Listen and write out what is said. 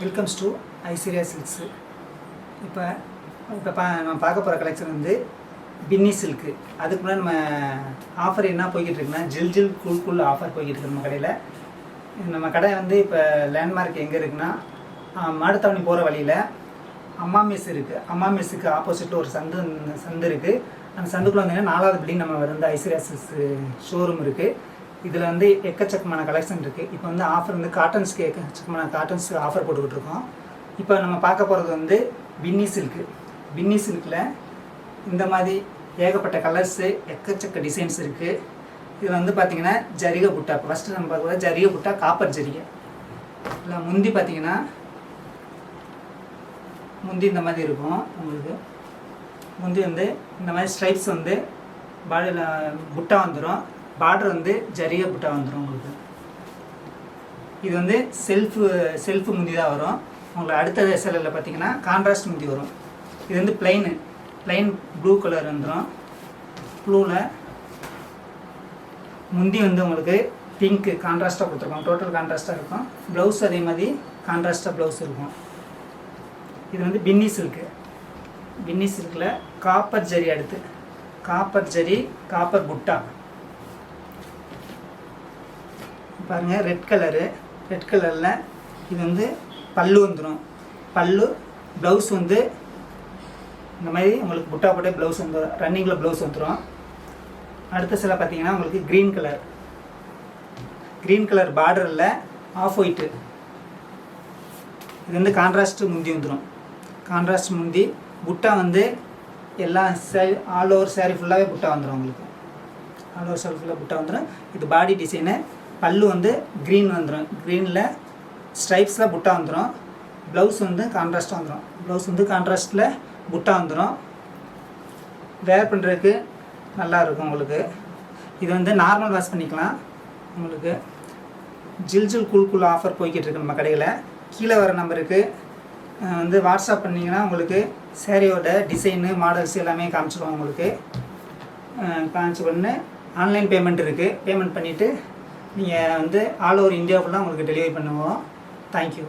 Welcomes to Aishwarya silks. இப்போ நம்ம பார்க்க போகிற கலெக்ஷன் வந்து பின்னி சில்க்கு. அதுக்கு முன்னாடி நம்ம ஆஃபர் என்ன போய்கிட்டு இருக்குன்னா ஜில் ஜில் கூல் கூல் ஆஃபர் போய்கிட்டு இருக்கு நம்ம கடையில். நம்ம கடை வந்து இப்போ லேண்ட்மார்க் எங்கே இருக்குன்னா மாடத்தாவணி போகிற வழியில் அம்மா மெஸ் இருக்குது. அம்மா மெஸ்ஸுக்கு ஆப்போசிட்டில் ஒரு சந்து இருக்குது. அந்த சந்துக்குள்ளே வந்தீங்கன்னா 4வது பில்டிங் நம்ம வந்து ஐஸ்வர்யா சில்க்ஸ் ஷோரூம் இருக்குது. இதில் வந்து எக்கச்சக்கமான கலெக்ஷன் இருக்குது. இப்போ வந்து ஆஃபர் வந்து காட்டன்ஸ்க்கு எக்கச்சக்கமான காட்டன்ஸ்க்கு ஆஃபர் போட்டுக்கிட்டு இருக்கோம். இப்போ நம்ம பார்க்க போகிறது வந்து பின்னி சில்க்கு. பின்னி சில்கில் இந்த மாதிரி ஏகப்பட்ட கலர்ஸு எக்கச்சக்க டிசைன்ஸ் இருக்குது. இது வந்து பார்த்திங்கன்னா ஜரிகை புட்டா. இப்போ ஃபஸ்ட்டு நம்ம பார்க்குறது ஜரிகை புட்டா, காப்பர் ஜரிகை. இல்லை முந்தி பார்த்திங்கன்னா முந்தி இந்த மாதிரி இருக்கும். உங்களுக்கு முந்தி வந்து இந்த மாதிரி ஸ்ட்ரைப்ஸ் வந்து பாடியில் புட்டா வந்துடும். பார்டர் வந்து ஜரிகை புட்டா வந்துடும் உங்களுக்கு. இது வந்து செல்ஃபு முந்தி தான் வரும். உங்களுக்கு அடுத்த சிலையில் பார்த்தீங்கன்னா கான்ட்ராஸ்ட் முந்தி வரும். இது வந்து பிளைன் ப்ளூ கலர் வந்துடும். ப்ளூவில் முந்தி வந்து உங்களுக்கு பிங்க்கு கான்ட்ராஸ்ட்டாக கொடுத்துருக்கோம். டோட்டல் கான்ட்ராஸ்ட்டாக இருக்கும். ப்ளவுஸ் அதே மாதிரி கான்ட்ராஸ்ட்டாக ப்ளவுஸ் இருக்கும். இது வந்து பின்னி சில்க்கு. பின்னி சில்கில் காப்பர் ஜரி, அடுத்து காப்பர் ஜரி, காப்பர் புட்டா பாருங்கள். ரெட் கலரில் இது வந்து பல்லு வந்துடும். பல்லு ப்ளவுஸ் வந்து இந்த மாதிரி உங்களுக்கு புட்டா போட்டே ப்ளவுஸ் வந்துடும். ரன்னிங்கில் ப்ளவுஸ் வந்துடும். அடுத்த சில பார்த்தீங்கன்னா உங்களுக்கு க்ரீன் கலர் பார்டரில் ஆஃப் ஒயிட்டு. இது வந்து கான்ட்ராஸ்ட்டு முந்தி வந்துடும். கான்ட்ராஸ்ட் முந்தி புட்டா வந்து எல்லா ஆல் ஓவர் சாரீ ஃபுல்லாகவே புட்டா வந்துடும் உங்களுக்கு. ஆல் ஓவர் சாரீ ஃபுல்லாக புட்டா வந்துடும். இது பாடி டிசைனு. பல்லு வந்து க்ரீன் வந்துடும். க்ரீனில் ஸ்ட்ரைப்ஸில் புட்டா வந்துடும். ப்ளவுஸ் வந்து கான்ட்ராஸ்ட்டாக வந்துடும். ப்ளவுஸ் வந்து கான்ட்ராஸ்ட்டில் புட்டா வந்துடும். வேர் பண்ணுறதுக்கு நல்லாயிருக்கும் உங்களுக்கு. இது வந்து நார்மல் வாஷ் பண்ணிக்கலாம். உங்களுக்கு ஜில் ஜில் கூல் கூல் ஆஃபர் போய்கிட்டு இருக்கு நம்ம கடையில். கீழே வர நம்பருக்கு வந்து வாட்ஸ்அப் பண்ணிங்கன்னா உங்களுக்கு சேரீயோட டிசைனு மாடல்ஸ் எல்லாமே காமிச்சிடுவோம். உங்களுக்கு காமிச்சு பண்ணு ஆன்லைன் பேமெண்ட் இருக்குது. பேமெண்ட் பண்ணிவிட்டு நீங்கள் வந்து ஆல் ஓவர் இந்தியா ஃபுல்லாக உங்களுக்கு டெலிவரி பண்ணுவோம். தேங்க்யூ.